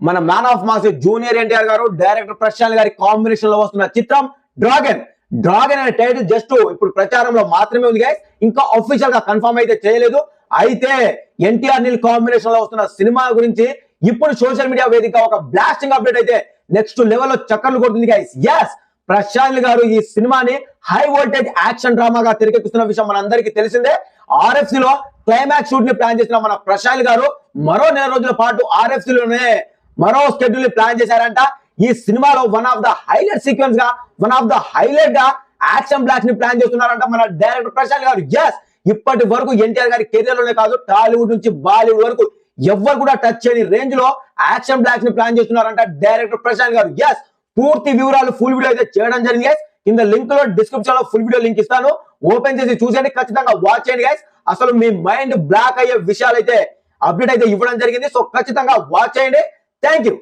మన man of mass junior NTR గారు director Prashanth గారి కాంబినేషన్ లో వస్తున్న చిత్రం డ్రాగన్. డ్రాగన్ అనే టైటిల్ జస్ట్ ఇప్పుడు ప్రచారంలో మాత్రమే ఉంది గైస్, ఇంకా అఫీషియల్ గా కన్ఫర్మ్ అయితే చేయలేదు. అయితే ఎన్టీఆర్ నీల్ కాంబినేషన్ లో వస్తున్న సినిమా గురించి ఇప్పుడు సోషల్ మీడియా వేదిక ఒక బ్లాస్టింగ్ అప్డేట్ అయితే నెక్స్ట్ లెవెల్ లో చక్కర్లు కొడుతుంది గైస్. ఎస్, ప్రశాంత్ గారు ఈ సినిమాని హై వోల్టేజ్ యాక్షన్ డ్రామాగా తెరకెక్కుతున్న విషయం మనందరికీ తెలిసిందే. ఆర్ఎఫ్సి లో క్లైమాక్స్ షూట్ ని ప్లాన్ చేసిన మన ప్రశాంత్ గారు మరో నెల రోజుల పాటు ఆర్ఎఫ్సి లోనే మరో షెడ్యూల్ ని ప్లాన్ చేశారంట. ఈ సినిమాలో one of the highlight sequence గా, వన్ ఆఫ్ ద హైలైట్ గా యాక్షన్ బ్లాక్స్ ని ప్లాన్ చేస్తున్నారంట మన డైరెక్టర్ ప్రశాంత్ గారు. ఎస్, ఇప్పటి వరకు ఎన్టీఆర్ గారి కెరీర్ లోనే కాదు, టాలీవుడ్ నుంచి బాలీవుడ్ వరకు ఎవరు కూడా టచ్ చేయని రేంజ్ లో యాక్షన్ బ్లాక్స్ ని ప్లాన్ చేస్తున్నారంట డైరెక్టర్ ప్రశాంత్ గారు. ఎస్, పూర్తి వివరాలు ఫుల్ వీడియో అయితే చేయడం జరిగింది గైస్. కింద లింక్ లో డిస్క్రిప్షన్ లో ఫుల్ వీడియో లింక్ ఇస్తాను, ఓపెన్ చేసి చూసేయండి, ఖచ్చితంగా వాచ్ చేయండి గైస్. అసలు మీ మైండ్ బ్లాక్ అయ్యే విషయాలు అయితే అప్డేట్ అయితే ఇవ్వడం జరిగింది. సో ఖచ్చితంగా వాచ్ చేయండి. Thank you.